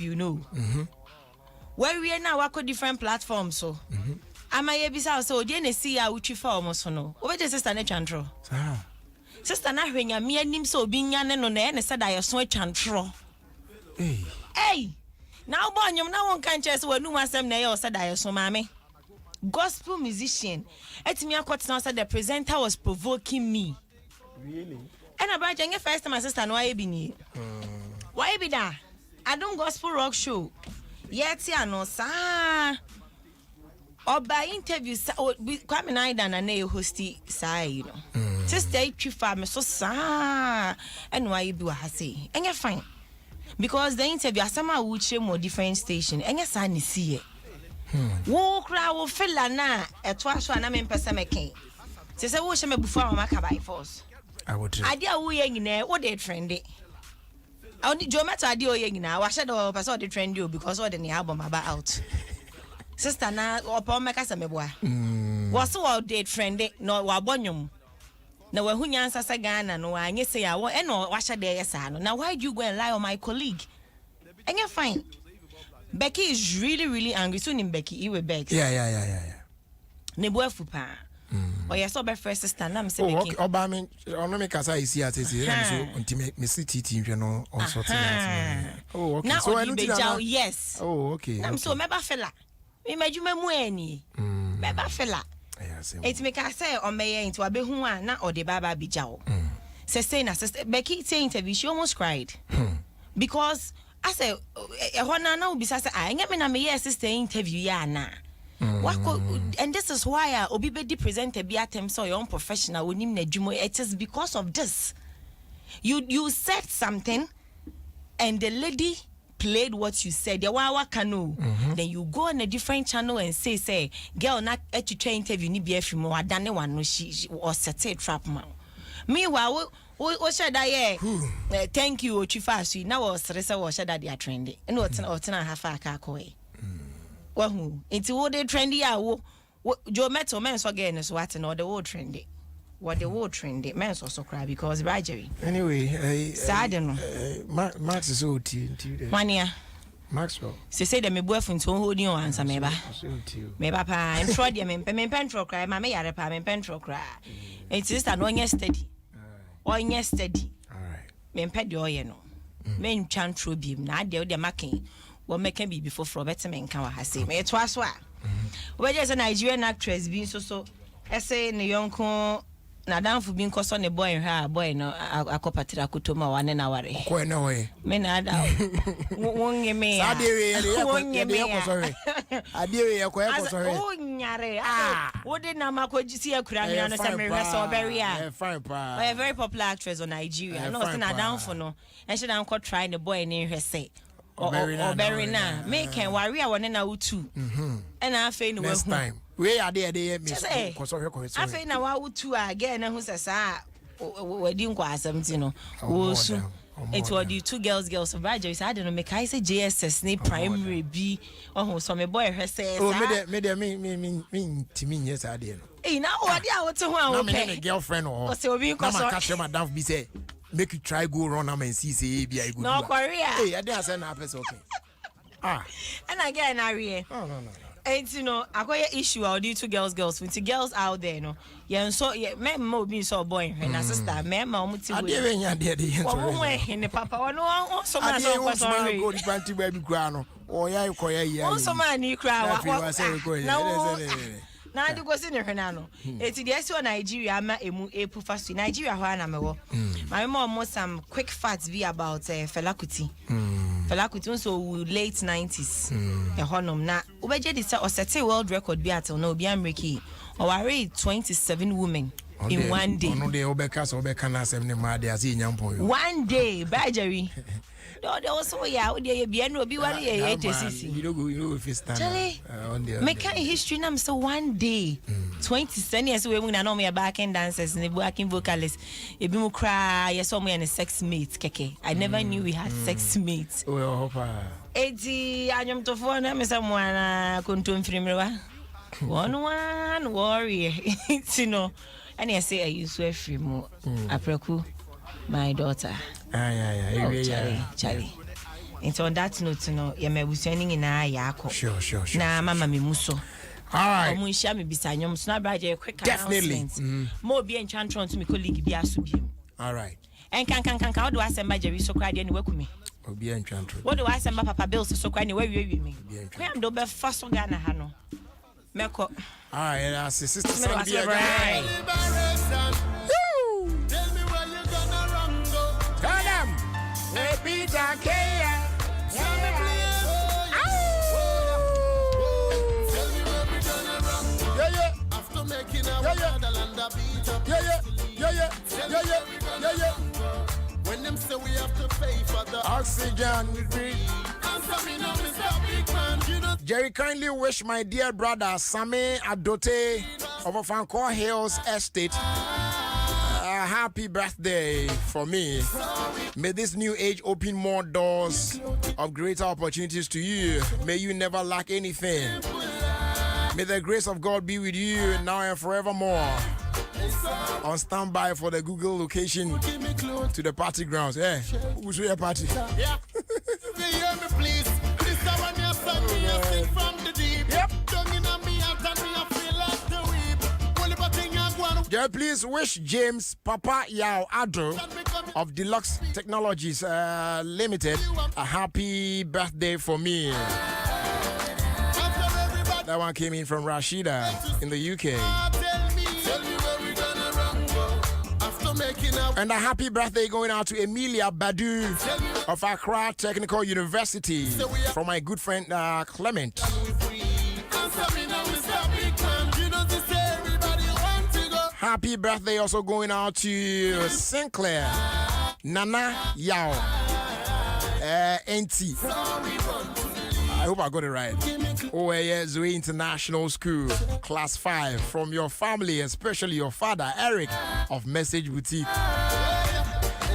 you know. Where we are now, wako different platforms so. Ama ye bisa so de na see ya uchi fa omo so no. Obeje sister na twantro. Sister na hwenya me anim so obi nya ne no na ne said I so twantro. Hey. Now bonyum na won kan chese wanu masem na ye said I so mame. Gospel musician. Etimi akotena said the presenter was provoking me. Really? And about your first time my sister no why be ni. Why be that? Adom gospel rock show. Yet ya no sa. Oba interview kwame na ida na na hosti sa you know. Sister twifa me so sa. And why be wa say. Enye fine. Because the interview asama wuche mo different station. Enye sa ni see e. Wo kra wo fella na eto aso na me mpese meken. Se wo hye me bufu a maka by force. I would. Idea wo ye nyina wo dey trendy. Oni Jometo ade o ye nyina wa hye do person dey trendy because all the album about out. Sister na opo meka se meboa. Wo so wo dey trendy no wa bonyum. Na wa hunya ansasa Ghana no anye se ya wo e no wa hye dey yesa no. Now why do you go and lie on my colleague? Enye fine. Becky is really angry. So nim Becky iwe Bex. Yeah. Nebu efupa. Oh yes, so be first sister na me say Becky. Oh, okay. Oba me ono me kasa isi atese. So unti me see titi nhwe no on sort that. Oh, okay. Now So I know yes. Oh, okay. I'm so meba fella. Me madwuma mu ani. Meba fella. Yeah, say. It make I say on me into abehu a na ode baba bijao. Say na sister Becky say interview she almost cried. Because I say, na ubisa say, I get me na me sister interview ya na. And this is why obi be presenter be atem so your own professional wonim na dwumo. It is because of this. You said something, and the lady played what you said. The wawa kanu. Then you go on a different channel and say, girl na etwa interview ni be afimo adane wan no she or set a trap man. Meanwhile, what should I thank you, Chifasu. Now, was Ressa was that they are trendy. And what's an alternate half a carcoy. Well, it's all the trendy. Joe Metal men's again is what and all the old trendy. What the old trendy men's also cry because Rajery. Anyway, Sadden Max is old. Mania Maxwell. She said that my boyfriend to hold you answer, maybe. Maybe papa, and try them in pentro cry, my may have a pentro cry. It's just an one yesterday. Or yesterday. Alright. Men ped yo ye no. Men chan tro bi na de de making. What make be before for better men can ha say. Me to aso a. We just a Nigerian actress being so essay ne yonko na danfo bi nkoso ne boy ha boy no akopatira kutoma wane na ware. Ko na we. Me na da. Wonye me. Sa de we ye de ko sorry. Ade we ye ko sorry. Oh nyare. Wo de na makogisi akura me no se me reso very a. Fine pa. A very popular actress on Nigeria. No se na danfo no. En she dan ko try the boy ne hwese. Or very na. Make can worry wone na utu. And I feel no next time. We are there me ko sorry. I feel na wa utu again na hu se sa wedi nkwa asem no. Wo su. It was the two girls of Rajo. So I don't know. Make I say JSS ni primary B. Oh, so my boy her says. Oh, me yes I did. Hey, now what dia what to one okay. My girlfriend or so we cause catch madam be say make you try go run am and see say be I go. No Korea. Hey, I dey say na person okay. And again Ari. No. And you know, I got an issue out the two girls with the girls out there, no. Yeah, and so yeah, me mo be so boy and sister, me ma muti. I dey when you dey in the papa no so much so sorry. Go the panty baby grano. Oh yeah, you call yeah. So man you cry. No. Now the go see her no. It's the SO Nigeria ma emu epu fast Nigeria ho na me wo. My mom most some quick facts be about Fela Kuti. Fela Kuti so late 90s. E honom na obeje di say o set world record be at no obi amreki. O ware 27 women in one day. No dey obeka so obeka na asem ne ma dey ase nyampon yo. One day, Bajari. No, there was so yeah, we be no be worry e tesisi. You go face stand. On the make history na so one day 27 years we na no me backing dancers and backing vocalists. E bi mu cry, yes so me and sex mates keke. I never knew we had sex mates. Oh, hopa. Eti anyom to fo na me someone kontom firimrewa. One worry. You know. And I say I use to free more. Apreku, my daughter. Yeah. Charlie. Into on that note, no, you may be sending in a yako. Sure. Na mama mi muso. All right. Omunsha mi bisanyom snap by a quick Definitely. Mo be enchantron to me colleague be asubim. All right. And can how do I send my Jerry so cried anyway with me? Obi enchantron. What do I send my papa bills so cried anyway with me? I am do be first on Ghana Hano. Meko. All right, that's sister Sandy. Tell me where you gonna run go. Tell them. Hey, Peter Kaya. Tell me please. Tell me where we gonna run go. Yeah. After making our motherland a beat up. Yeah. When them say we have to pay for the Oxygen we breathe. answer me now, Mr. Big Man. You know Jerry, kindly wish my dear brother Sami Adote of Ofanko Hills Estate a happy birthday for me. May this new age open more doors of greater opportunities to you. May you never lack anything. May the grace of God be with you now and forevermore. On standby for the Google location to the party grounds. Yeah, who's your party? yeah. You hear me please. This is when you sing me a sing from the deep. Yep. Don't you know me and me I feel like the weep. Only but thing I want Yeah, please wish James Papa Yao Ado of Deluxe Technologies Limited a happy birthday for me. That one came in from Rashida in the UK. Tell me where we gonna run go. After making up. And a happy birthday going out to Emilia Badu of Accra Technical University from my good friend Clement. Answer me now, Mr. Big Man. You know this everybody want to go. Happy birthday also going out to Sinclair Nana Yao NT. I hope I got it right. OAS Zoe International School, Class 5, from your family, especially your father, Eric, of Message Boutique.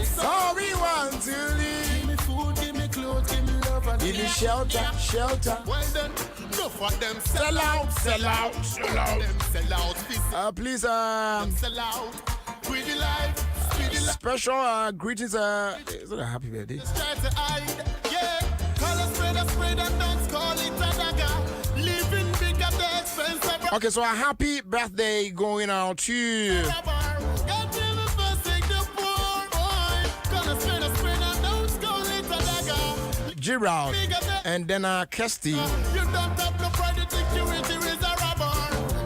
So we want to live. Give me food, give me clothes, give me love and Give me shelter. well then, no for them Sell out. them sell out. Please, Sell out. With the life. special greetings. Is it a happy birthday? Try to hide. Yeah. Call a spread and don't call it a dagger. Living big at the expense of Okay, so a happy birthday going out to rubber. God damn it, first take the poor boy. Call a spread and don't call it a dagger. Gerald Big at the and then Kirsty. you don't have no pride, you think you is a rubber.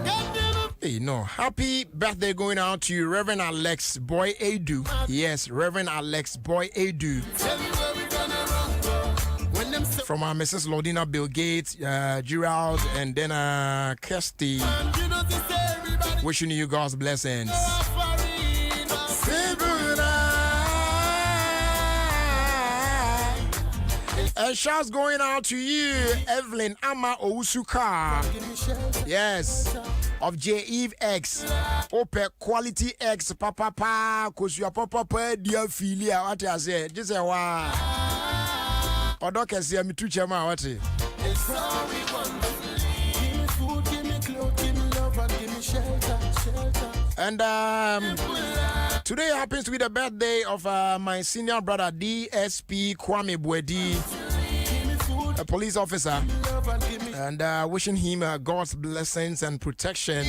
God damn it. Hey, no. Happy birthday going out to Reverend Alex Boy Adu. Yes, Reverend Alex Boy Adu. Tell me where we gonna run go. When them say From Mrs. Lodina Bill Gates, Gerald, and then Kirsty. you know this everybody Wishing you God's blessings. offering. And shouts going out to you, Evelyn Ama Ousuka. Give me shelter. Yes, of J Eve X. Ope Quality X, Papa, cause you are Papa, dear Philia. What I say, just a wow. Or don't can see me too, Chama. What It's all we want. Give me food, give me clothes, give me love and give me shelter. And today happens to be the birthday of my senior brother DSP Kwame Bwedi, a police officer, Love and give me and wishing him God's blessings and protection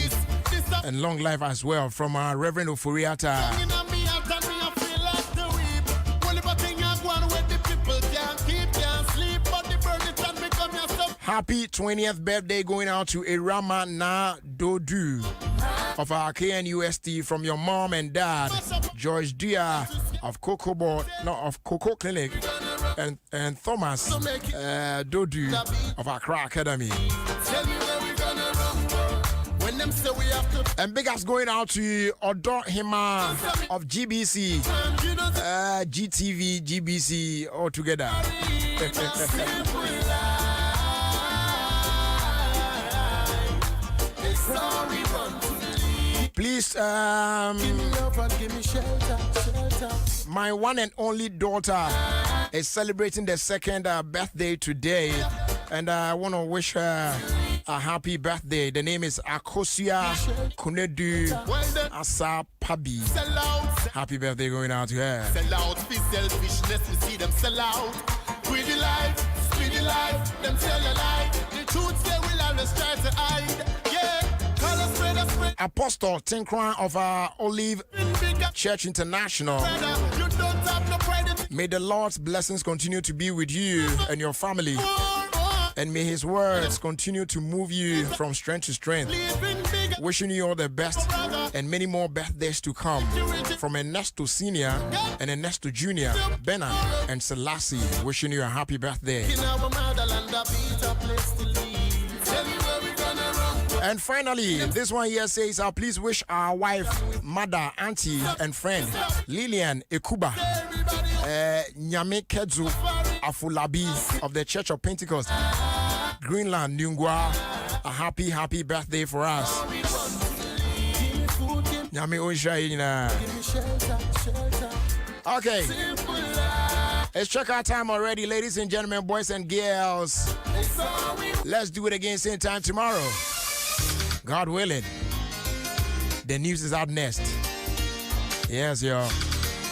this up. and long life as well from Reverend Ofuriata. You know me out and me I feel like the weep. Only but thing I want where the people can't keep, can't sleep, but the bird it can become yourself. Happy 20th birthday going out to Irama Na Dodu of our KNUST from your mom and dad, George Dia of Coco Clinic, and Thomas Dodu of Accra Academy. Tell me where we gonna run go. When them say we have to And big ups going out to Odo Hima of GBC, you know the GTV, GBC all together. simple life. It's all we want. Please, Give me love and give me shelter. my one and only daughter is celebrating the second birthday today, and I want to wish her a happy birthday. The name is Akosia Kunedu Well then, Asa Pabi. sell out. Happy birthday going out to her. Sell out, be selfishness, we see them sell out. With the life, life, them tell you lie. The truth they will always try to hide. Yeah, call us spread. Apostle Tinkran of Olive Church International. You don't have no pride. May the Lord's blessings continue to be with you and your family. And may his words continue to move you from strength to strength. Wishing you all the best and many more birthdays to come. From Ernesto Senior and Ernesto Junior, Bernard and Selassie, wishing you a happy birthday. And finally, this one here says, please wish our wife, mother, auntie, and friend, Lillian Ekuba, Nyame Kedzu Afulabi of the Church of Pentecost, Greenland, Nyungwa, a happy birthday for us. Nyame Oshayina. Okay. It's checkout time already, ladies and gentlemen, boys and girls. Let's do it again same time tomorrow. God willing. The news is out next. Yes, yo.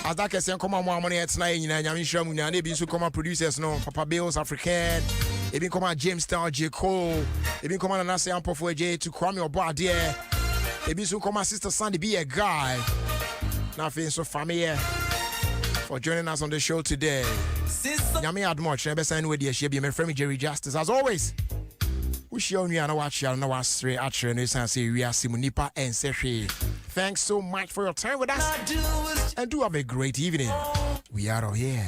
As that can come on more money at tonight, you know, they be so come producers, no, Papa Bills, African, they be come on James Town, J. Cole, they be come on and I say I'm for J to Kwame or Bardier, they be so come on Sister Sandy be a guy. Now feeling so familiar for joining us on the show today. Yami had much, never sign with you, she be my friend Jerry Justice. As always, we show you and watch you and watch straight at you and say we are Simunipa and Seshi. Thanks so much for your time with us and do have a great evening. We are out here.